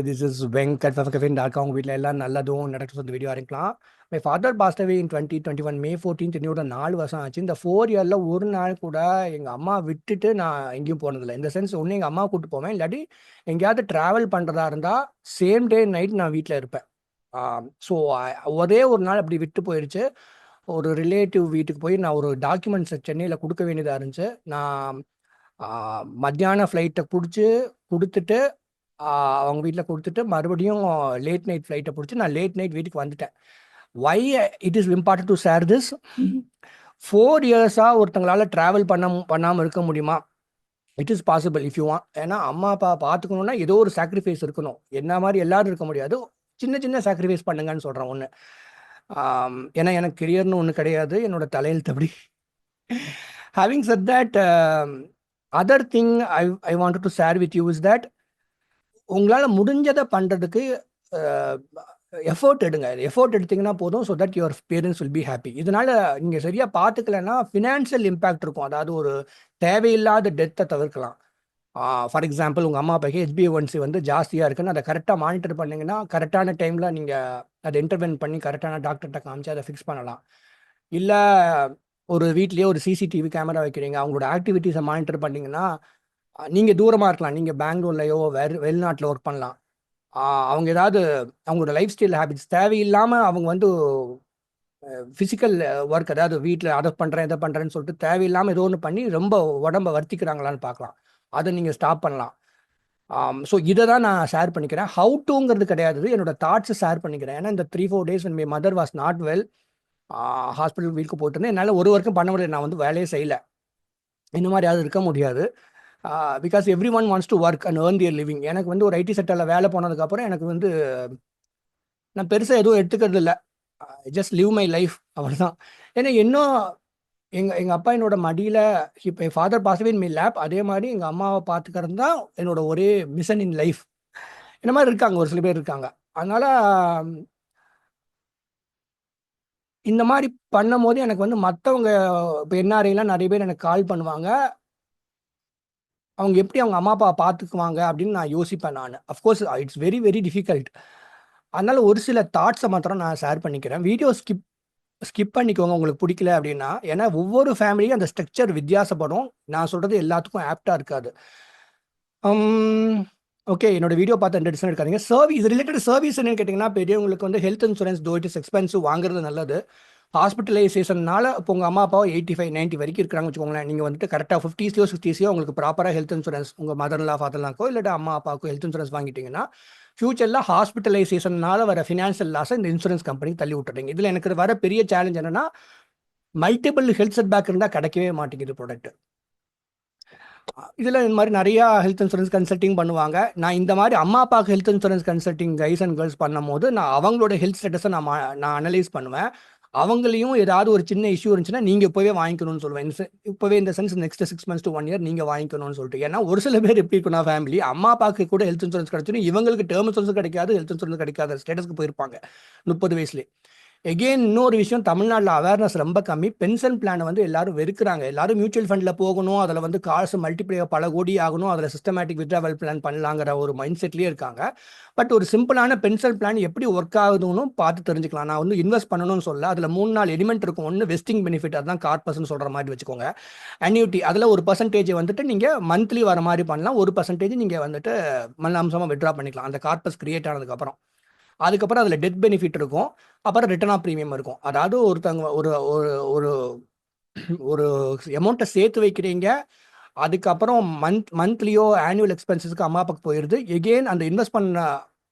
This is Venkat ஃபெஃபகஃபின்.com. உங்கள் வீட்டில் எல்லாம் நல்லதும் நடக்க சொந்த வீடியோ ஆரம்பிக்கலாம். My father past away in 2021 May 14th. என்னோட 4 வருஷம் ஆச்சு. இந்த 4 இயரில் ஒரு நாள் கூட எங்கள் அம்மா விட்டுட்டு நான் எங்கேயும் போனதில்லை. இந்த சென்ஸ் ஒன்று எங்கள் அம்மா கூப்பிட்டு போவேன், இல்லாட்டி எங்கேயாவது ட்ராவல் பண்ணுறதா இருந்தால் சேம் டே நைட் நான் வீட்டில் இருப்பேன். ஸோ ஒரே ஒரு நாள் அப்படி விட்டு போயிடுச்சு. ஒரு ரிலேட்டிவ் வீட்டுக்கு போய் நான் ஒரு டாக்குமெண்ட்ஸை சென்னையில் கொடுக்க வேண்டியதாக இருந்துச்சு. நான் மத்தியான ஃப்ளைட்டை கொடுத்துட்டு அவங்க வீட்டில் கொடுத்துட்டு மறுபடியும் லேட் நைட் ஃப்ளைட்டை பிடிச்சி நான் லேட் நைட் வீட்டுக்கு வந்துட்டேன். Why it is important to share this? 4 இயர்ஸாக ஒருத்தங்களால் ட்ராவல் பண்ணாமல் இருக்க முடியுமா? It is possible if you want. ஏன்னா அம்மா அப்பா பார்த்துக்கணுன்னா ஏதோ ஒரு சாக்ரிஃபைஸ் இருக்கணும். என்ன மாதிரி எல்லாரும் இருக்க முடியாது. சின்ன சின்ன சாக்ரிஃபைஸ் பண்ணுங்கன்னு சொல்கிறேன். ஒன்று, ஏன்னா எனக்கு கெரியர்னு ஒன்று கிடையாது, என்னோட தலையெழுத்தபடி. Having set that, other thing I wanted to share with you is that உங்களால் முடிஞ்சதை பண்ணுறதுக்கு எஃபோர்ட் எடுங்க. எஃபோர்ட் எடுத்திங்கன்னா போதும். So that your parents will be happy. இதனால் நீங்கள் சரியாக பார்த்துக்கலன்னா ஃபினான்ஷியல் இம்பேக்ட் இருக்கும். அதாவது ஒரு தேவையில்லாத டெத்தை தவிர்க்கலாம். ஃபார் எக்ஸாம்பிள், உங்கள் அம்மா அப்பாக்கு HbA1c வந்து ஜாஸ்தியாக இருக்குன்னு அதை கரெக்டாக மானிட்டர் பண்ணிங்கன்னா கரெக்டான டைமில் நீங்கள் அதை இன்டர்வென்ட் பண்ணி கரெக்டான டாக்டர்கிட்ட காமிச்சு அதை ஃபிக்ஸ் பண்ணலாம். இல்லை ஒரு வீட்லேயே ஒரு CCTV கேமரா வைக்கிறீங்க, அவங்களோட ஆக்டிவிட்டீஸை மானிட்டர் பண்ணிங்கன்னா நீங்கள் தூரமாக இருக்கலாம், நீங்கள் பெங்களூர்லையோ வெளிநாட்டில் ஒர்க் பண்ணலாம். அவங்க ஏதாவது அவங்களோட லைஃப் ஸ்டைல் ஹேபிட்ஸ் தேவையில்லாமல் அவங்க வந்து ஃபிசிக்கல் ஒர்க், அதாவது வீட்டில் அதை பண்ணுறேன் இதை பண்ணுறேன்னு சொல்லிட்டு தேவையில்லாமல் ஏதோ ஒன்று பண்ணி ரொம்ப உடம்பை வர்த்திக்கிறாங்களான்னு பார்க்கலாம். அதை நீங்கள் ஸ்டாப் பண்ணலாம். ஸோ இதை தான் நான் ஷேர் பண்ணிக்கிறேன். ஹவு டுங்கிறது கிடையாது, என்னோட தாட்ஸை ஷேர் பண்ணிக்கிறேன். ஏன்னா இந்த 3-4 days when my mother was not well, hospital வீட்டுக்கு போயிட்டு இருந்தேன். என்னால் ஒரு ஒர்க்கும் பண்ண முடியாது. நான் வந்து வேலையே செய்யலை. இந்த மாதிரி யாரும் இருக்க முடியாது. Because every one wants to work and earn their living. எனக்கு வந்து ஒரு IT செக்டரில் வேலை போனதுக்கப்புறம் எனக்கு வந்து நான் பெருசாக எதுவும் எடுத்துக்கிறது இல்லை. ஜஸ்ட் லிவ் மை லைஃப், அவ்வளோதான். ஏன்னா இன்னும் எங்கள் அப்பா என்னோட மடியில், இப்போ என் father passed in my lap, அதே மாதிரி எங்கள் அம்மாவை பார்த்துக்கிறது தான் என்னோட ஒரே மிஷன் இன் லைஃப். இந்த மாதிரி இருக்காங்க, ஒரு சில பேர் இருக்காங்க. அதனால் இந்த மாதிரி பண்ணும் போது எனக்கு வந்து மற்றவங்க இப்போ NRIலாம் நிறைய பேர் எனக்கு கால் பண்ணுவாங்க. அவங்க எப்படி அவங்க அம்மா அப்பா பார்த்துக்குவாங்க அப்படின்னு நான் யோசிப்பேன். நான் of course it's very very difficult. அதனால ஒரு சில தாட்ஸை மாத்திரம் நான் ஷேர் பண்ணிக்கிறேன். வீடியோ ஸ்கிப் பண்ணிக்கோங்க உங்களுக்கு பிடிக்கல அப்படின்னா. ஏன்னா ஒவ்வொரு ஃபேமிலியும் அந்த ஸ்ட்ரக்சர் வித்தியாசப்படும். நான் சொல்கிறது எல்லாத்துக்கும் ஆப்டாக இருக்காது. ஓகே, என்னோட வீடியோ பார்த்து டிசிஷன் எடுக்காதீங்க. சர்வீஸ் ரிலேட்டட் சர்வீஸ் என்னன்னு கேட்டிங்கன்னா, பெரியவங்களுக்கு வந்து health insurance though it is expensive, வாங்குறது நல்லது. ஹாஸ்பிட்டலைசேஷன்னால இப்போ உங்கள் அம்மா அப்பாவை 85-90 வரைக்கும் இருக்கிறாங்க வச்சுக்கோங்களேன். நீங்கள் வந்துட்டு கரெக்டாக 50s 60s உங்களுக்கு ப்ராப்பராக ஹெல்த் இன்சூரன்ஸ் உங்கள் மதர்லா ஃபாதர்லாக்கோ இல்லாட்டி அம்மா அப்பாவுக்கோ ஹெல்த் இன்சூரன்ஸ் வாங்கிட்டீங்கன்னா ஃபியூச்சரில் ஹாஸ்பிட்டலைசேஷன்னால வர ஃபினான்ஷியல் லாஸை இந்த இன்சூரன்ஸ் கம்பெனி தள்ளி விட்டுறீங்க. இதில் எனக்கு வர பெரிய சேலஞ்ச் என்னன்னா, மல்டிபிள் ஹெல்த் செட் பேக் இருந்தால் கிடைக்கவே மாட்டேங்குது ப்ராடக்ட். இதில் இந்த மாதிரி நிறையா ஹெல்த் இன்சூரன்ஸ் கன்சல்ட்டிங் பண்ணுவாங்க. நான் இந்த மாதிரி அம்மா அப்பாவுக்கு health insurance consulting guys and girls பண்ணும் போது நான் அவங்களோட ஹெல்த் ஸ்டேட்டஸை நான் அனலைஸ் பண்ணுவேன். அவங்களையும் ஏதாவது ஒரு சின்ன இஷ்யூ இருந்துச்சுன்னா நீங்கள் இப்போவே வாங்கிக்கணும்னு சொல்லுவேன். இப்போவே இந்த sense next 6 months to 1 year நீங்கள் வாங்கிக்கணும்னு சொல்லிட்டு. ஏன்னா ஒரு சில பேர் எப்படி இருக்குன்னா, ஃபேமிலி அம்மா அப்பாவுக்கு கூட ஹெல்த் இன்சூரன்ஸ் கிடைச்சுன்னு இவங்களுக்கு டேர்ம் இன்சூரன்ஸ் கிடைக்காது, ஹெல்த் இன்சூரன்ஸ் கிடைக்காத ஸ்டேட்டஸ்க்கு போயிருப்பாங்க 30 வயசுலேயே. எகெயின் இன்னொரு விஷயம், தமிழ்நாட்டில் அவேர்னஸ் ரொம்ப கம்மி. பென்ஷன் பிளானை வந்து எல்லாரும் வெறுக்கிறாங்க. எல்லாரும் மியூச்சுவல் ஃபண்டில் போகணும், அதில் வந்து காசு மல்டிப்ளை பல கோடி ஆகணும், அதில் சிஸ்டமேட்டிக் வித்ட்ராவல் பிளான் பண்ணலாங்கிற ஒரு மைண்ட் செட்லேயே இருக்காங்க. பட் ஒரு சிம்பிளான பென்ஷன் பிளான் எப்படி ஒர்க் ஆகுதுன்னு பார்த்து தெரிஞ்சுக்கலாம். நான் வந்து இன்வெஸ்ட் பண்ணணும்னு சொல்ல, அதில் 3-4 எலிமெண்ட் இருக்கும். ஒன்று வெஸ்டிங் பெனிஃபிட், அதுதான் கார்பஸ்ன்னு சொல்கிற மாதிரி வச்சுக்கோங்க. அன்யூட்டி, அதில் ஒரு பர்சன்டேஜ் வந்துட்டு நீங்கள் மந்த்லி வர மாதிரி பண்ணலாம், ஒரு பர்சன்டேஜ் நீங்கள் வந்துட்டு அம்சமாக வித்ட்ரா பண்ணிக்கலாம் அந்த கார்பஸ் கிரியேட் ஆனதுக்கப்புறம். அதுக்கப்புறம் அதில் டெத் பெனிஃபிட் இருக்கும், அப்புறம் ரிட்டர்ன் ஆஃப் ப்ரீமியம் இருக்கும். அதாவது ஒருத்தவங்க ஒரு ஒரு அமௌண்ட்டை சேர்த்து வைக்கிறீங்க, அதுக்கப்புறம் மந்த்லியோ ஆனுவல் எக்ஸ்பென்சஸ்க்கு அம்மா அப்பாவுக்கு போயிடுது. எகெயின் அந்த இன்வெஸ்ட் பண்ண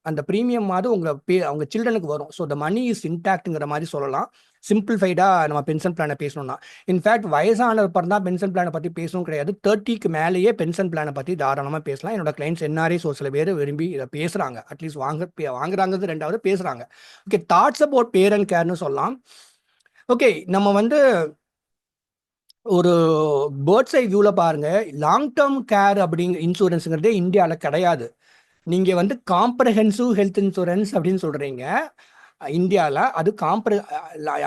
அந்த ப்ரீமியம் மாதிரி அவங்க சில்ட்ரனுக்கு வரும். ஸோ த மணி இஸ் இன்டாக்ட்ங்கிற மாதிரி சொல்லலாம். சிம்பிளிஃபைடாக நம்ம பென்ஷன் பிளானை பேசணும்னா, இன்ஃபேக்ட் வயசானப்பறம் தான் பென்ஷன் பிளானை பற்றி பேசணும் கிடையாது. 30க்கு மேலேயே பென்ஷன் பிளானை பற்றி தாராளமாக பேசலாம். என்னோட கிளைண்ட்ஸ் NRIs ஒரு சில பேர் விரும்பி இதை பேசுகிறாங்க. அட்லீஸ்ட் வாங்குறாங்கிறது ரெண்டாவது பேசுகிறாங்க. ஓகே, தாட்ஸ் அபவுட் பேரண்ட் கேர்னு சொல்லலாம். ஓகே, நம்ம வந்து ஒரு பேர்ட்ஸ் ஐ வியூவில் பாருங்கள், லாங் டேர்ம் கேர் அப்படிங்கிற இன்சூரன்ஸுங்கிறதே இந்தியாவில் கிடையாது. நீங்கள் வந்து காம்ப்ரஹென்சிவ் ஹெல்த் இன்சூரன்ஸ் அப்படின்னு சொல்கிறீங்க இந்தியாவில். அது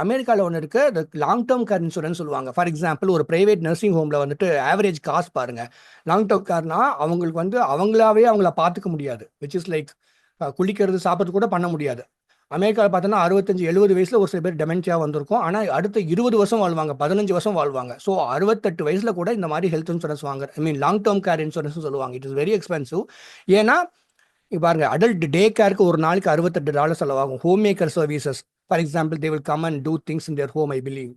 அமெரிக்காவில் ஒன்று இருக்குது, அது லாங் டேர்ம் கேர் இன்சூரன்ஸ் சொல்லுவாங்க. ஃபார் எக்ஸாம்பிள், ஒரு ப்ரைவேட் நர்சிங் ஹோமில் வந்துட்டு ஆவரேஜ் காஸ்ட் பாருங்கள். லாங் டேர்ம் கேர்னா அவங்களுக்கு வந்து அவங்களாவே அவங்கள பார்த்துக்க முடியாது, விச் இஸ் லைக் குளிக்கிறது சாப்பிட்றது கூட பண்ண முடியாது. அமெரிக்காவில் பார்த்தோன்னா 65-70 வயசில் ஒரு சில பேர் டெமென்ஷியா வந்திருக்கும். ஆனால் அடுத்த 20 வருஷம் வாழ்வாங்க, 15 வருஷம் வாழ்வாங்க. ஸோ 68 வயசில் கூட இந்த மாதிரி ஹெல்த் இன்சூரன்ஸ் வாங்குற, I mean long term care insurance சொல்லுவாங்க. It is very expensive. ஏன்னா பாருங்க, அடல்ட் டே கேருக்கு ஒரு நாளைக்கு $68 செலவாகும். Home maker services, for example, they will come and do things in their home, I believe.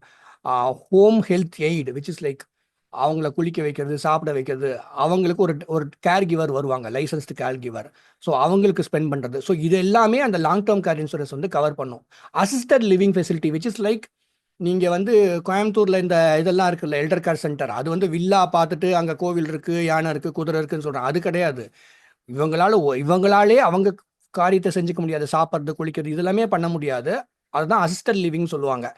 Home health aid, which is like அவங்கள குளிக்க வைக்கிறது, சாப்பிட வைக்கிறது, அவங்களுக்கு ஒரு ஒரு கேர் கிவர் வருவாங்க, லைசன்ஸ்டு கேர் கிவர். ஸோ அவங்களுக்கு ஸ்பெண்ட் பண்ணுறது. ஸோ இது எல்லாமே அந்த லாங் டேர்ம் கேர் இன்சூரன்ஸ் வந்து கவர் பண்ணும். Assisted living facility, which is like நீங்கள் வந்து கோயம்புத்தூரில் இந்த இதெல்லாம் இருக்குல்ல, எல்டர் கேர் சென்டர், அது வந்து வில்லா பார்த்துட்டு அங்கே கோவில் இருக்குது, யானை இருக்குது, குதிரை இருக்குன்னு சொல்கிறாங்க. அது கிடையாது. இவங்களாலே அவங்க காரியத்தை செஞ்சுக்க முடியாது. சாப்பிட்றது, குளிக்கிறது, இதெல்லாமே பண்ண முடியாது. அதுதான் அசிஸ்டட் லிவிங் சொல்லுவாங்க.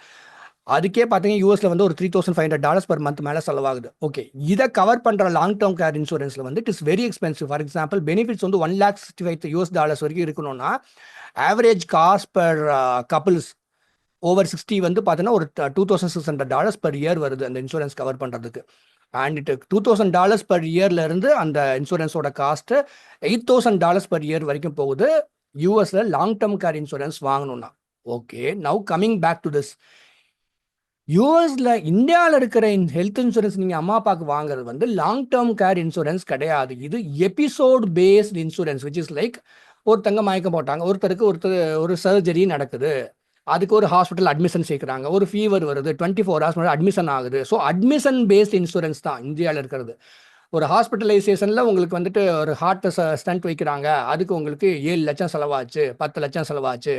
அதுக்கே பார்த்தீங்கன்னா யூஎஸ்ல வந்து ஒரு $3,500 per month மேலே செலவாகுது. ஓகே, இதை கவர் பண்ணுற லாங் டேர்ம் கேர் இன்சூரன்ஸில் வந்து it is very expensive. For example, benefits வந்து $1,65,000 வரைக்கும் இருக்கணும்னா, average cost per couples over 60 வந்து பார்த்தீங்கன்னா ஒரு $2,600 per year வருது அந்த இன்சூரன்ஸ் கவர் பண்ணுறதுக்கு. அண்ட் இட் $2,000 per yearல இருந்து அந்த இன்சூரன்ஸோட காஸ்ட் $8,000 per year வரைக்கும் போகுது யூஎஸ்ல லாங் டேர்ம் கேர் இன்சூரன்ஸ் வாங்கணும்னா. Okay, now coming back to this. யூஎஸ்ல இந்தியாவில் இருக்கிற ஹெல்த் இன்சூரன்ஸ் நீங்கள் அம்மா அப்பாவுக்கு வாங்குறது வந்து லாங் டேர்ம் கேர் இன்சூரன்ஸ் கிடையாது. இது episode based insurance, which is like ஒருத்தங்க மயக்கம் போட்டாங்க, ஒருத்தருக்கு ஒரு சர்ஜரி நடக்குது, அதுக்கு ஒரு ஹாஸ்பிட்டல் அட்மிஷன் சேர்க்குறாங்க, ஒரு ஃபீவர் வருது, 24 hours அட்மிஷன் ஆகுது. ஸோ அட்மிஷன் பேஸ்ட் இன்சூரன்ஸ் தான் இந்தியாவில் இருக்கிறது. ஒரு ஹாஸ்பிட்டலைசேஷனில் உங்களுக்கு வந்துட்டு ஒரு ஹார்ட்டை ஸ்டண்ட் வைக்கிறாங்க, அதுக்கு உங்களுக்கு 7 லட்சம் செலவாச்சு, 10 லட்சம் செலவாச்சு,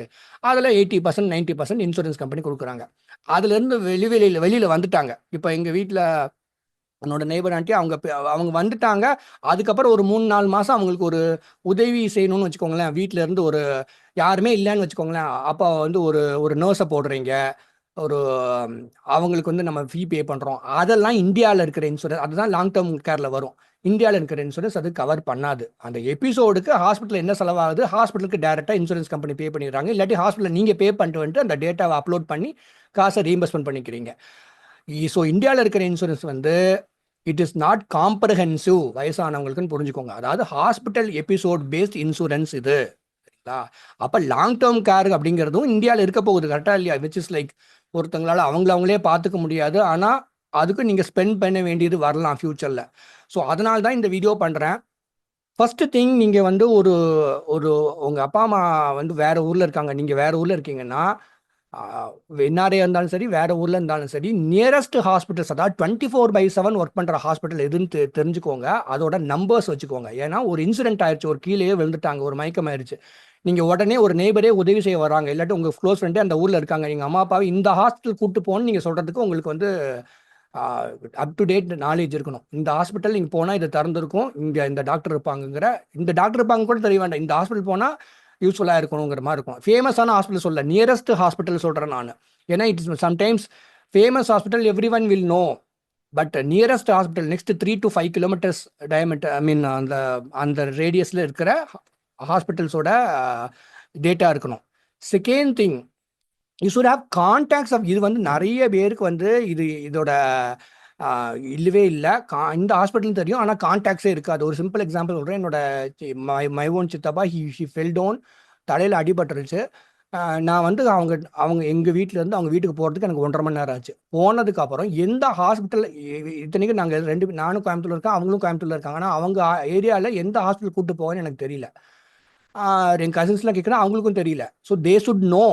அதில் 80% 90% இன்சூரன்ஸ் கம்பெனி கொடுக்குறாங்க. அதுலேருந்து வெளியில் வந்துட்டாங்க. இப்போ எங்கள் வீட்டில் என்னோட நெய்பர் ஆண்டி அவங்க வந்துட்டாங்க. அதுக்கப்புறம் ஒரு 3-4 மாதம் அவங்களுக்கு ஒரு உதவி செய்யணும்னு வச்சுக்கோங்களேன். வீட்டில் இருந்து ஒரு யாருமே இல்லைன்னு வச்சுக்கோங்களேன். அப்போ வந்து ஒரு நர்ஸை போடுறீங்க, ஒரு அவங்களுக்கு வந்து நம்ம ஃபீ பே பண்ணுறோம். அதெல்லாம் இந்தியாவில் இருக்கிற இன்சூரன்ஸ், அதுதான் லாங் டேர்ம் கேரில் வரும். இந்தியாவில் இருக்கிற இன்சூரன்ஸ் அது கவர் பண்ணாது. அந்த எபிசோடுக்கு ஹாஸ்பிட்டல் என்ன செலவாகுது, ஹாஸ்பிட்டலுக்கு டேரெக்டாக இன்சூரன்ஸ் கம்பெனி பே பண்ணிடுறாங்க. இல்லாட்டி ஹாஸ்பிட்டலில் நீங்கள் பே பண்ணிட்டு வந்துட்டு அந்த டேட்டாவை அப்லோட் பண்ணி காசை ரீஇம்பர்ஸ்மெண்ட் பண்ணிக்கிறீங்க. ஸோ இந்தியாவில் இருக்கிற இன்சூரன்ஸ் வந்து இட் இஸ் நாட் காம்ப்ரஹென்சிவ், வயசானவங்களுக்குன்னு புரிஞ்சுக்கோங்க. அதாவது ஹாஸ்பிட்டல் எபிசோட் பேஸ்ட் இன்சூரன்ஸ் இது. சரிங்களா? அப்போ லாங் டேர்ம் கேர் அப்படிங்கிறதும் இந்தியாவில் இருக்க போகுது, கரெக்டாக இல்லையா? விச் இஸ் லைக் ஒருத்தங்களால் அவங்களே பார்த்துக்க முடியாது, ஆனால் அதுக்கு நீங்கள் ஸ்பெண்ட் பண்ண வேண்டியது வரலாம் ஃப்யூச்சரில். ஸோ அதனால தான் இந்த வீடியோ பண்ணுறேன். ஃபஸ்ட்டு திங், நீங்கள் வந்து ஒரு உங்கள் அப்பா அம்மா வந்து வேறு ஊரில் இருக்காங்க, நீங்கள் வேறு ஊரில் இருக்கீங்கன்னா, என்ஆர்ஏ இருந்தாலும் சரி, வேறு ஊரில் இருந்தாலும் சரி, நியரஸ்ட் ஹாஸ்பிட்டல்ஸ், அதாவது 24/7 ஒர்க் பண்ணுற ஹாஸ்பிட்டல் எதுன்னு தெரிஞ்சுக்கோங்க. அதோட நம்பர்ஸ் வச்சுக்கோங்க. ஏன்னா ஒரு இன்சிடென்ட் ஆயிடுச்சு, ஒரு கீழே விழுந்துட்டாங்க, ஒரு மயக்கம் ஆயிடுச்சு, நீங்கள் உடனே ஒரு நெய்பரே உதவி செய்ய வராங்க, இல்லாட்டி உங்கள் க்ளோஸ் ஃப்ரெண்டே அந்த ஊரில் இருக்காங்க, நீங்கள் அம்மா அப்பாவை இந்த ஹாஸ்பிட்டல் கூப்பிட்டு போகணும்னு நீங்கள் சொல்கிறதுக்கு உங்களுக்கு வந்து அப் டு டேட் நாலேஜ் இருக்கணும். இந்த ஹாஸ்பிட்டல் நீங்கள் போனால் இதை திறந்துருக்கும், இங்கே இந்த டாக்டர் இருப்பாங்க கூட தெரிய வேண்டாம், இந்த ஹாஸ்பிட்டல் போனால் யூஸ்ஃபுல்லாக இருக்கணுங்கிற மாதிரி இருக்கும். ஃபேமஸான ஹாஸ்பிட்டல் சொல்ல, நியரஸ்ட் ஹாஸ்பிட்டல் சொல்கிறேன் நான். ஏன்னா it is sometimes famous hospital every one will know, but nearest hospital next 3 to 5 kilometers diameter, I mean அந்த ரேடியஸில் இருக்கிற ஹாஸ்பிட்டல்ஸோட டேட்டா இருக்கணும். Second thing, you should have contacts of, இது வந்து நிறைய பேருக்கு வந்து இதோட இல்லவே இல்லை. இந்த ஹாஸ்பிட்டல் தெரியும், ஆனால் கான்டாக்ட்ஸே இருக்காது. ஒரு சிம்பிள் எக்ஸாம்பிள் சொல்கிறேன். என்னோட மை ஓன் சித்தப்பா, ஹி ஃபெல் டவுன், தலையில் அடிபட்டுருச்சு. நான் வந்து அவங்க எங்கள் வீட்டிலேருந்து அவங்க வீட்டுக்கு போகிறதுக்கு எனக்கு 1.5 மணி நேரம் ஆச்சு. போனதுக்கப்புறம் எந்த ஹாஸ்பிட்டல், இத்தனைக்கும் நாங்கள் நானும் கோயம்புத்தூர் இருக்கேன், அவங்களும் கோயம்புத்தூரில் இருக்காங்க, ஆனால் அவங்க ஏரியாவில் எந்த ஹாஸ்பிட்டல் கூப்பிட்டு போவேன்னு எனக்கு தெரியல. என் கசின்ஸ்லாம் கேட்குறேன், அவங்களுக்கும் தெரியல. So they should know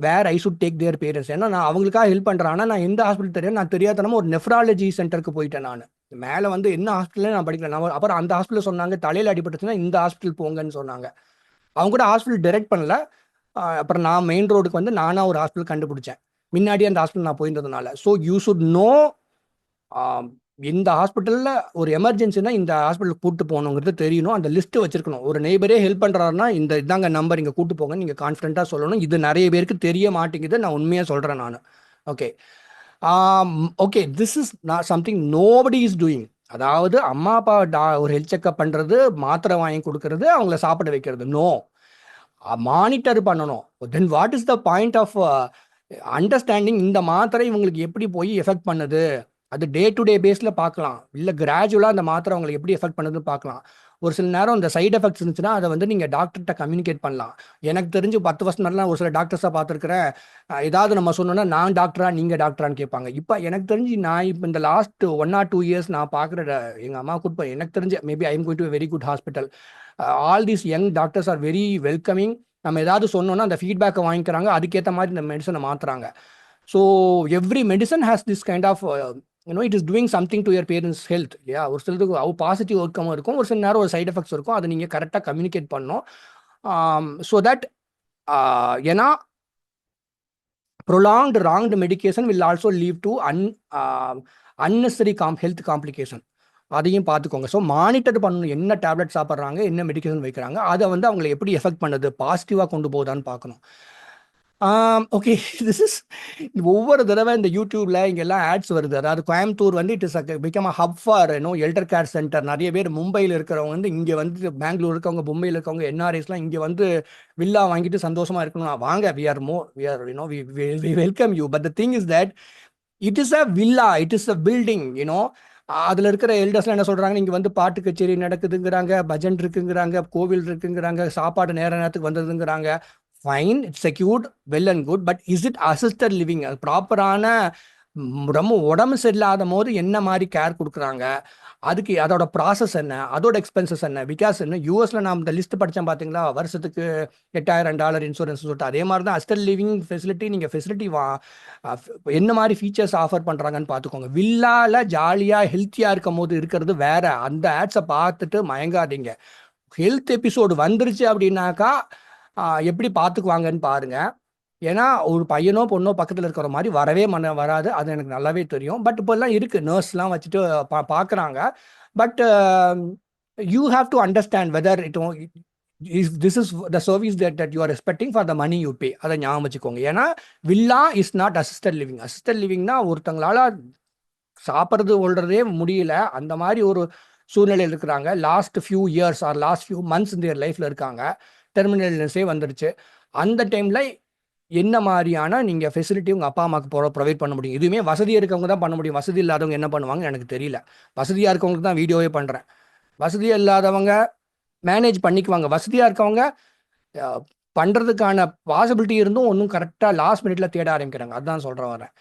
where I should take their parents. ஏன்னா நான் அவங்களுக்காக ஹெல்ப் பண்ணுறேன், ஆனால் நான் எந்த ஹாஸ்பிட்டல் தெரியும், நான் தெரியாதனமா ஒரு நெஃப்ராலஜி சென்டருக்கு போயிட்டேன். நான் மேலே வந்து என்ன ஹாஸ்பிட்டலே நான் படிக்கல. நான் அப்புறம் அந்த ஹாஸ்பிட்டல் சொன்னாங்க, தலையில் அடிபட்டுச்சுன்னா இந்த ஹாஸ்பிட்டல் போங்கன்னு சொன்னாங்க. அவங்க கூட ஹாஸ்பிட்டல் டைரக்ட் பண்ணல. அப்புறம் நான் மெயின் ரோடுக்கு வந்து நானாக ஒரு ஹாஸ்பிட்டல் கண்டுபிடிச்சேன், முன்னாடி அந்த ஹாஸ்பிட்டல் நான் போயிருந்ததுனால. ஸோ யூ ஷுட் நோ, இந்த ஹாஸ்பிட்டலில் ஒரு எமர்ஜென்சினா இந்த ஹாஸ்பிட்டலுக்கு கூப்பிட்டு போகணுங்கிறது தெரியணும். அந்த லிஸ்ட்டு வச்சிருக்கணும். ஒரு நெய்பரே ஹெல்ப் பண்ணுறாருன்னா இதாங்க நம்பர், இங்கே கூப்பிட்டு போங்க, நீங்கள் கான்ஃபிடென்ட்டாக சொல்லணும். இது நிறைய பேருக்கு தெரிய மாட்டேங்குது, நான் உண்மையாக சொல்கிறேன் நான். Okay okay, this is not something nobody is doing. அதாவது அம்மா அப்பா ஒரு ஹெல்த் செக்அப் பண்ணுறது, மாத்திரை வாங்கி கொடுக்கறது, அவங்கள சாப்பிட வைக்கிறது, நோ, மானிட்டர் பண்ணணும். Then what is the point of understanding இந்த மாத்திரை இவங்களுக்கு எப்படி போய் எஃபெக்ட் பண்ணுது, அது டே டு டே பேஸில் பார்க்கலாம், இல்லை கிராஜுவலாக அந்த மாத்திரை அவங்களுக்கு எப்படி எஃபெக்ட் பண்ணுதுன்னு பார்க்கலாம். ஒரு சில நேரம் இந்த சைடு எஃபெக்ட்ஸ் இருந்துச்சுன்னா அதை வந்து நீங்கள் டாக்டர்கிட்ட கம்யூனிகேட் பண்ணலாம். எனக்கு தெரிஞ்சு 10 வருஷம் முன்னாடிலாம் ஒரு சில டாக்டர்ஸாக பார்த்துருக்கிறேன். ஏதாவது நம்ம சொன்னோன்னா நான் டாக்டரா நீங்கள் டாக்டரான்னு கேட்பாங்க. இப்போ எனக்கு தெரிஞ்சு நான் இப்போ இந்த லாஸ்ட் 1 or 2 years நான் பார்க்குற எங்கள் அம்மா கூட்டு எனக்கு தெரிஞ்சு maybe I am going to very good hospital. All these young doctors are very welcoming. நம்ம ஏதாவது சொன்னோன்னா அந்த ஃபீட்பேக்கை வாங்கிக்கிறாங்க, அதுக்கேற்ற மாதிரி இந்த மெடிசனை மாற்றுறாங்க. So every medicine has this kind of it is doing something to your parents health இல்லையா. ஒரு சிலதுக்கு பாசிட்டிவ் அவுட்கம் இருக்கும், ஒரு சில நேரம் ஒரு சைட் எஃபெக்ட்ஸ் இருக்கும். அதை நீங்கள் கரெக்டாக கம்யூனிகேட் பண்ணணும். ஸோ தட் ஏன்னா prolonged wronged medication will also lead to unnecessary health complication. அதையும் பார்த்துக்கோங்க. ஸோ மானிட்டர் பண்ணணும், என்ன டேப்லெட் சாப்பிட்றாங்க, என்ன மெடிக்கேஷன் வைக்கிறாங்க, அதை வந்து அவங்களை எப்படி எஃபெக்ட் பண்ணுது, பாசிட்டிவாக கொண்டு போகுதான்னு பார்க்கணும். ஓகே, திஸ் இஸ் ஒவ்வொரு தடவை இந்த யூடியூப்ல இங்கெல்லாம் ஆட்ஸ் வருது. அதாவது கோயம்புத்தூர் வந்து it is become a hub for elder care centre. நிறைய பேர் மும்பையில் இருக்கிறவங்க வந்து இங்கே வந்து பெங்களூர் இருக்கவங்க, மும்பையில் இருக்கவங்க, என்ஆர்ஐஸ்லாம் இங்கே வந்து வில்லா வாங்கிட்டு சந்தோஷமா இருக்கணும். வாங்க, we are we welcome you. But the thing is that it is a villa, it is a building. அதில் இருக்கிற எல்டர்ஸ்லாம் என்ன சொல்கிறாங்க, இங்கே வந்து பாட்டு கச்சேரி நடக்குதுங்கிறாங்க, பஜன் இருக்குங்கிறாங்க, கோவில் இருக்குங்கிறாங்க, சாப்பாடு நேரத்துக்கு வந்ததுங்கிறாங்க. Fine, it's secured, well and good. But is it assisted living? அது ப்ராப்பரான ரொம்ப உடம்பு சரியில்லாத போது என்ன மாதிரி கேர் கொடுக்குறாங்க, அதுக்கு அதோட ப்ராசஸ் என்ன, அதோட எக்ஸ்பென்சஸ் என்ன? பிகாஸ் என்ன யூஎஸ்ல நான் இந்த லிஸ்ட் படித்தேன் பார்த்தீங்களா, வருஷத்துக்கு $8,000 இன்சூரன்ஸ் சொல்லிட்டு. அதே மாதிரி தான் அசிஸ்டட் லிவிங் ஃபெசிலிட்டி. நீங்கள் ஃபெசிலிட்டி என்ன மாதிரி ஃபீச்சர்ஸ் ஆஃபர் பண்ணுறாங்கன்னு பார்த்துக்கோங்க. வில்லால ஜாலியாக ஹெல்த்தியாக இருக்கும் போது இருக்கிறது வேற. அந்த ஆட்ஸை பார்த்துட்டு மயங்காதீங்க. ஹெல்த் எபிசோடு வந்துருச்சு அப்படின்னாக்கா எப்படி பார்த்துக்குவாங்கன்னு பாருங்க. ஏன்னா ஒரு பையனோ பொண்ணோ பக்கத்தில் இருக்கிற மாதிரி வராது, அது எனக்கு நல்லாவே தெரியும். பட் இப்போல்லாம் இருக்கு, நர்ஸ்லாம் வச்சுட்டு பார்க்குறாங்க. But you have to understand whether this is the service that you are expecting for the money you pay. அதை ஞாபகம் வச்சுக்கோங்க. ஏன்னா villa is not assisted living. Assisted லிவிங்னா ஒருத்தங்களால சாப்பிட்றது ஒழுறதே முடியல, அந்த மாதிரி ஒரு சூழ்நிலையில் இருக்கிறாங்க. Last few years or last few months இந்த லைஃப்பில் இருக்காங்க. டெர்மினல்னஸே வந்துடுச்சு. அந்த டைமில் என்ன மாதிரியான நீங்கள் ஃபெசிலிட்டி உங்கள் அப்பா அம்மாவுக்கு ப்ரொவைட் பண்ண முடியும்? இதுவுமே வசதி இருக்கவங்க தான் பண்ண முடியும். வசதி இல்லாதவங்க என்ன பண்ணுவாங்க எனக்கு தெரியல. வசதியாக இருக்கவங்களுக்கு தான் வீடியோவே பண்ணுறேன். வசதியாக இல்லாதவங்க மேனேஜ் பண்ணிக்குவாங்க. வசதியாக இருக்கவங்க பண்ணுறதுக்கான பாசிபிலிட்டி இருந்தும் ஒன்றும் கரெக்டாக லாஸ்ட் மினிட்ல தேட ஆரம்பிக்கிறாங்க. அதுதான் சொல்கிறேன் வரேன்.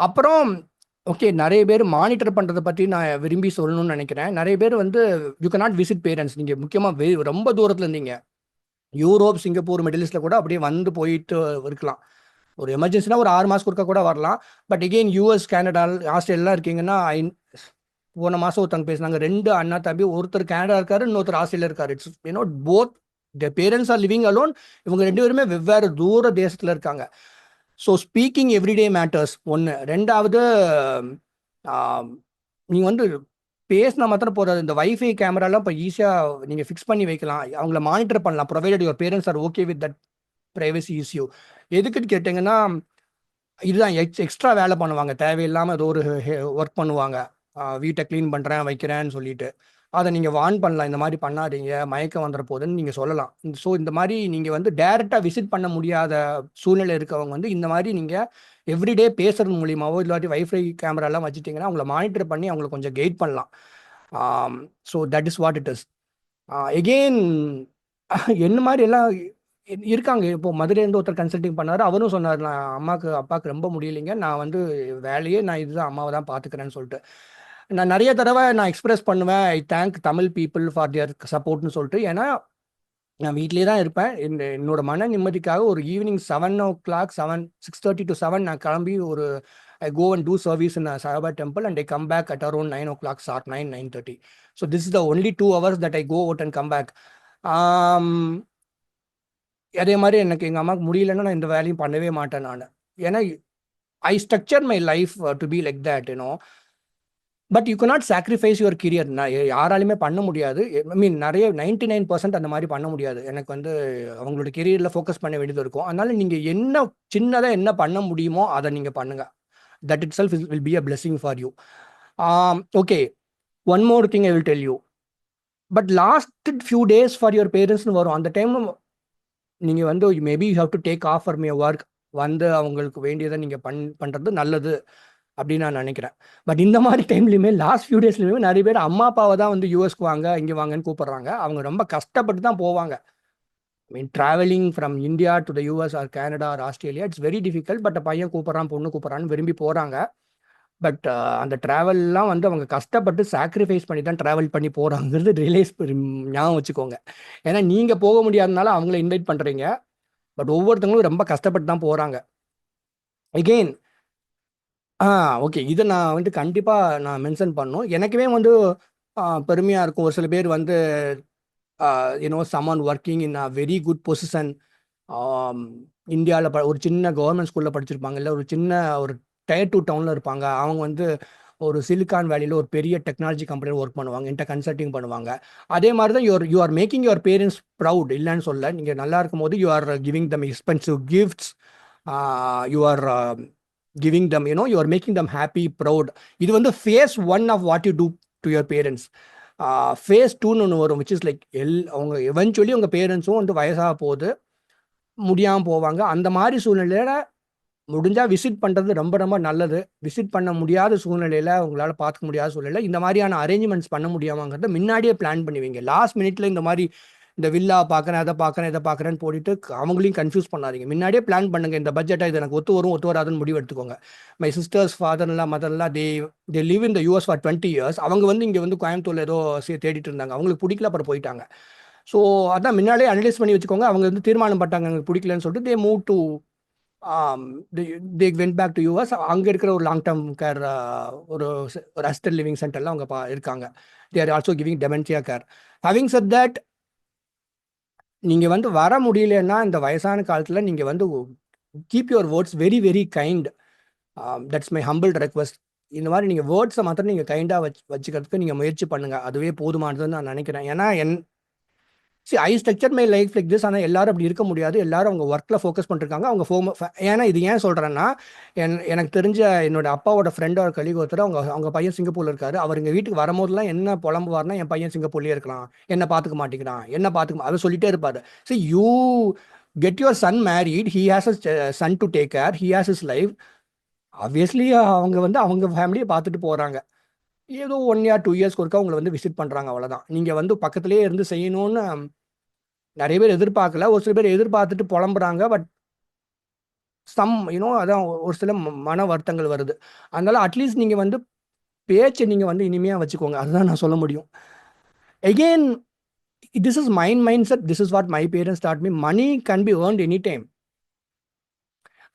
அப்புறம் ஓகே, நிறைய பேர் மானிட்டர் பண்ணுறதை பற்றி நான் விரும்பி சொல்லணும்னு நினைக்கிறேன். நிறைய பேர் வந்து you can not visit parents. நீங்கள் முக்கியமாக ரொம்ப தூரத்தில் இருந்தீங்க, யூரோப், சிங்கப்பூர், மிடில் ஈஸ்டில் கூட அப்படியே வந்து போயிட்டு இருக்கலாம். ஒரு எமர்ஜென்சினா ஒரு 6 மாதம் கொடுக்க கூட வரலாம். பட் எகெயின் யூஎஸ், கனடா, ஆஸ்திரேலியாலாம் இருக்கீங்கன்னா, போன மாதம் ஒருத்தவங்க பேசினாங்க, 2 அண்ணா தம்பி, ஒருத்தர் கனடா இருக்காரு, இன்னொருத்தர் ஆஸ்திரேலியா இருக்காரு. It's both the parents are living alone. இவங்க 2 பேருமே வெவ்வேறு தூர தேசத்தில் இருக்காங்க. ஸோ ஸ்பீக்கிங் எவ்ரிடே மேட்டர்ஸ் ஒன்று. 2வது நீங்கள் வந்து பேசினா மாத்திரம் போகிறது. இந்த வைஃபை கேமராலாம் இப்போ ஈஸியாக நீங்கள் ஃபிக்ஸ் பண்ணி வைக்கலாம், அவங்கள மானிட்டர் பண்ணலாம், provided your parents are okay with that privacy issue. எதுக்குன்னு கேட்டிங்கன்னா, இதுதான் எக்ஸ்ட்ரா வேலை பண்ணுவாங்க, தேவையில்லாமல் ஏதோ ஒரு ஒர்க் பண்ணுவாங்க, வீட்டை க்ளீன் பண்ணுறேன் வைக்கிறேன்னு சொல்லிட்டு. அதை நீங்கள் வார்ன் பண்ணலாம், இந்த மாதிரி பண்ணாதீங்க, மயக்கம் வந்துட போகுதுன்னு நீங்கள் சொல்லலாம். ஸோ இந்த மாதிரி நீங்கள் வந்து டைரெக்டாக விசிட் பண்ண முடியாத சூழ்நிலை இருக்கவங்க வந்து இந்த மாதிரி நீங்கள் எவ்ரிடே பேசுறது மூலியமாவோ இல்லாட்டி வைஃபை கேமராலாம் வச்சுட்டிங்கன்னா அவங்கள மானிட்டர் பண்ணி அவங்கள கொஞ்சம் கைட் பண்ணலாம். So that is what it is. Again என்ன மாதிரி எல்லாம் இருக்காங்க. இப்போ மதுரையிலேருந்து ஒருத்தர் கன்சல்டிங் பண்ணார். அவரும் சொன்னார், நான் அம்மாவுக்கு அப்பாவுக்கு ரொம்ப முடியலைங்க, நான் வந்து வேலையே நான் இதுதான் அம்மாவை தான் பார்த்துக்கிறேன்னு சொல்லிட்டு. நான் நிறைய தடவை நான் எக்ஸ்பிரஸ் பண்ணுவேன், I thank Tamil people for their சப்போர்ட்னு சொல்லிட்டு. ஏன்னா நான் வீட்லேயே தான் இருப்பேன். என்னோட மன நிம்மதிக்காக ஒரு ஈவினிங் 7 o'clock 6:30 to 7 நான் கிளம்பி ஒரு I go and do service in Saibaba temple and I come back at around 9 o'clock sharp, 9:30. So this is the only 2 hours that I go out and come back. அதே மாதிரி எனக்கு எங்கள் அம்மாவுக்கு முடியலன்னா நான் இந்த வேலையும் பண்ணவே மாட்டேன் நான். ஏன்னா I structure my life to be like that but you cannot sacrifice your career. நான் யாராலையுமே பண்ண முடியாது. ஐ மீன் நிறைய 99% அந்த மாதிரி பண்ண முடியாது. எனக்கு வந்து அவங்களோட கெரியரில் ஃபோக்கஸ் பண்ண வேண்டியது இருக்கும். அதனால நீங்கள் என்ன சின்னதாக என்ன பண்ண முடியுமோ அதை நீங்கள் பண்ணுங்கள். That itself will be a blessing for you. Okay, one more thing I will tell you. But last few days for your பேரண்ட்ஸ்னு வரும். அந்த டைம் நீங்கள் வந்து maybe you have to take off for my work. வந்து அவங்களுக்கு வேண்டியதை நீங்கள் பண்ணுறது நல்லது. அப்படின்னு நான் நினைக்கிறேன். பட் இந்த மாதிரி டைம்லையுமே லாஸ்ட் ஃபியூ டேஸ்லையுமே நிறைய பேர் அம்மா அப்பாவை தான் வந்து யூஎஸ்க்கு வாங்க இங்கே வாங்கன்னு கூப்பிடுறாங்க. அவங்க ரொம்ப கஷ்டப்பட்டு தான் போவாங்க. I mean travelling from India to the US or Canada or Australia it's very difficult. But பையன் கூப்பிட்றான் பொண்ணு கூப்பிட்றான்னு விரும்பி போகிறாங்க. பட் அந்த ட்ராவல்லாம் வந்து அவங்க கஷ்டப்பட்டு சாக்ரிஃபைஸ் பண்ணி தான் ட்ராவல் பண்ணி போகிறாங்கிறது ரியலைஸ் ஞாபகம் வச்சுக்கோங்க. ஏன்னா நீங்கள் போக முடியாதனால அவங்கள இன்வைட் பண்ணுறீங்க. பட் ஒவ்வொருத்தவங்களும் ரொம்ப கஷ்டப்பட்டு தான் போகிறாங்க. Again okay. இதை நான் வந்து கண்டிப்பாக நான் மென்ஷன் பண்ணணும். எனக்குமே வந்து பெருமையாக இருக்கும். ஒரு சில பேர் வந்து someone working in a very good position இந்தியாவில் ஒரு சின்ன கவர்மெண்ட் ஸ்கூலில் படிச்சிருப்பாங்க, இல்லை ஒரு சின்ன ஒரு டயர் 2 டவுனில் இருப்பாங்க. அவங்க வந்து ஒரு சிலிக்கான் வேலியில் ஒரு பெரிய டெக்னாலஜி கம்பெனியில் ஒர்க் பண்ணுவாங்க, என்கிட்ட கன்சல்டிங் பண்ணுவாங்க. அதே மாதிரி தான் you are making your parents proud, இல்லைன்னு சொல்ல. நீங்கள் நல்லா இருக்கும் போது you are giving them expensive gifts, you are giving them you are making them happy proud. இது வந்து phase 1 of what you do to your parents. Phase 2ன்னு ஒன்று வரும், விச் இஸ் லைக் அவங்க எவென்ச்சுவலி உங்கள் பேரண்ட்ஸும் வந்து வயசாக போகுது, முடியாமல் போவாங்க. அந்த மாதிரி சூழ்நிலையில் முடிஞ்சால் விசிட் பண்ணுறது ரொம்ப ரொம்ப நல்லது. விசிட் பண்ண முடியாத சூழ்நிலையில், உங்களால் பார்த்துக்க முடியாத சூழ்நிலையில் இந்த மாதிரியான அரேஞ்ச்மெண்ட்ஸ் பண்ண முடியாமங்கிறத முன்னாடியே பிளான் பண்ணுவீங்க. லாஸ்ட் மினிட்ல இந்த மாதிரி இந்த வில்லா பார்க்குறேன், அதை பார்க்குறேன், இதை பார்க்குறேன்னு போட்டுட்டு அவங்களையும் கன்ஃபியூஸ் பண்ணாதீங்க. முன்னாடியே பிளான் பண்ணுங்கள். இந்த பட்ஜெட்டாக இது எனக்கு ஒத்து வரும் ஒத்து வராதுன்னு முடிவு எடுத்துக்கோங்க. மை சிஸ்டர்ஸ் ஃபாதர்லாம் மதர்லாம் they live in the US for 20 years. அவங்க வந்து இங்கே வந்து கோயம்புத்தூர்ல ஏதோ தேடிட்டு இருந்தாங்க. அவங்களுக்கு பிடிக்கல, அப்புறம் போயிட்டாங்க. ஸோ அதான் முன்னாடியே அனலைஸ் பண்ணி வச்சுக்கோங்க. அவங்க வந்து தீர்மானம் பட்டாங்க எனக்கு பிடிக்கலன்னு சொல்லிட்டு they move to they went back to US. அங்கே இருக்கிற ஒரு லாங் டேர்ம் கேர் ஒரு அசிஸ்டட் லிவிங் சென்டர்லாம் அவங்க இருக்காங்க. They are also giving dementia care. Having set that, நீங்கள் வந்து வர முடியலன்னா இந்த வயசான காலத்தில் நீங்கள் வந்து keep your words very very kind. That's my humble request. இந்த மாதிரி நீங்கள் வேர்ட்ஸை மாத்திரம் நீங்கள் கைண்டாக வச்சுக்கிறதுக்கு நீங்கள் முயற்சி பண்ணுங்கள். அதுவே போதுமானதுன்னு நான் நினைக்கிறேன். ஏன்னா I structure my life like this. ஆனால் எல்லாரும் அப்படி இருக்க முடியாது. எல்லாரும் அவங்க ஒர்க்கில் ஃபோக்கஸ் பண்ணிருக்காங்க. அவங்க ஏன்னா இது ஏன் சொல்கிறேன்னா, எனக்கு தெரிஞ்ச என்னோட அப்பாவோட ஃப்ரெண்டோட கலீக் ஒருத்தர், அவங்க பையன் சிங்கப்பூரில் இருக்காரு. அவர் எங்கள் வீட்டுக்கு வரும்போதெல்லாம் என்ன புலம்புவார்னா, என் பையன் சிங்கப்பூர்லேயே இருக்கலாம், என்ன பார்த்துக்க மாட்டேங்கிறான், என்ன பார்த்துக்க, அதை சொல்லிட்டே இருப்பார். So you get your son married, he has a Sun to take care, he has is life. Obviously அவங்க வந்து அவங்க ஃபேமிலியை பார்த்துட்டு போகிறாங்க. ஏதோ 1 year 2 years ஒருக்கா உங்களை வந்து விசிட் பண்ணுறாங்க, அவ்வளோதான். நீங்கள் வந்து பக்கத்துலேயே இருந்து செய்யணும்னு நிறைய பேர் எதிர்பார்க்கல. ஒரு சில பேர் எதிர்பார்த்துட்டு புலம்புறாங்க. பட் அதான் ஒரு சில மன வருத்தங்கள் வருது. அதனால அட்லீஸ்ட் நீங்கள் வந்து பேச்சை நீங்கள் வந்து இனிமையாக வச்சுக்கோங்க. அதுதான் நான் சொல்ல முடியும். Again, this is mindset. This is what my parents taught me. Money can be earned any time.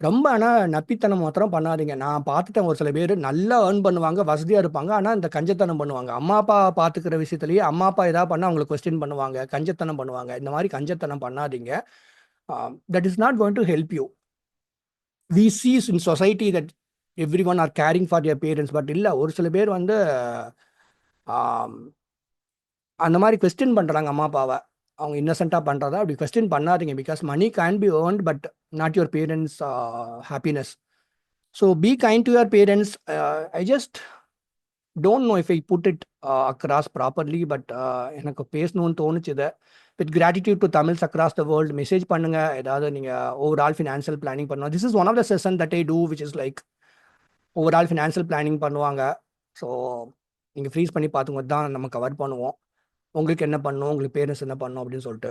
ரொம்ப ஆனால் நப்பித்தனம் மாத்திரம் பண்ணாதீங்க. நான் பார்த்துட்டேன், ஒரு சில பேர் நல்லா ஏர்ன் பண்ணுவாங்க, வசதியாக இருப்பாங்க, ஆனால் இந்த கஞ்சத்தனம் பண்ணுவாங்க. அம்மா அப்பா பார்த்துக்கிற விஷயத்துலேயே அம்மா அப்பா ஏதாவது பண்ணால் அவங்களை கொஸ்டின் பண்ணுவாங்க, கஞ்சத்தனம் பண்ணுவாங்க. இந்த மாதிரி கஞ்சத்தனம் பண்ணாதீங்க. That is not going to help you. We sees in society that everyone are caring for your parents. But இல்லை, ஒரு சில பேர் வந்து அந்த மாதிரி கொஸ்டின் பண்ணுறாங்க அம்மா அப்பாவை. அவங்க இன்னசென்ட்டாக பண்ணுறதா அப்படி கொஸ்டின் பண்ணாதீங்க. Because money can be earned, but not your parents happiness. So be kind to your parents. I just don't know if I put it across properly. But எனக்கு பேசணும்னு தோணுச்சு இதை. With gratitude to Tamils across the world. Message பண்ணுங்கள். ஏதாவது நீங்கள் overall financial planning பண்ணணும். This is one of the session that I do, which is like overall financial planning பண்ணுவாங்க. So நீங்கள் ஃப்ரீஸ் பண்ணி பார்த்துங்க, தான் நம்ம கவர் பண்ணுவோம். உங்களுக்கு என்ன பண்ணணும், உங்களுக்கு பேரண்ட்ஸ் என்ன பண்ணணும் அப்படின்னு சொல்லிட்டு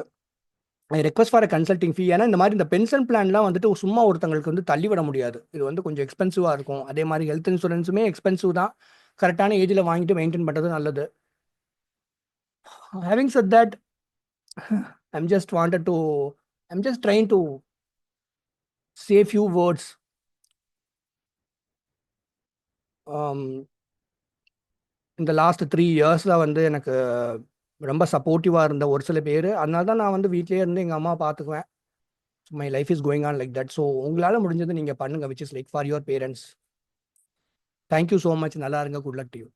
I request for a consulting fee. ஏன்னா இந்த மாதிரி இந்த பென்ஷன் பிளான்லாம் வந்துட்டு சும்மா ஒருத்தங்களுக்கு வந்து தள்ளிவிட முடியாது. இது வந்து கொஞ்சம் எக்ஸ்பென்சிவாக இருக்கும். அதே மாதிரி ஹெல்த் இன்சூரன்ஸுமே எக்ஸ்பென்சிவ் தான். கரெக்டான ஏஜில் வாங்கிட்டு மெயின்டைன் பண்ணுறது நல்லது. Having set that, I'm just trying to say few words. இந்த லாஸ்ட் 3 yearsல வந்து எனக்கு ரொம்ப சப்போர்ட்டிவாக இருந்த ஒரு சில பேர். அதனால தான் நான் வந்து வீட்டிலே இருந்து எங்கள் அம்மா பார்த்துக்குவேன். My life is going on like that. So உங்களால் முடிஞ்சது நீங்கள் பண்ணுங்கள், which is like for your parents. Thank you so much. நல்லா இருங்க. Good luck to you.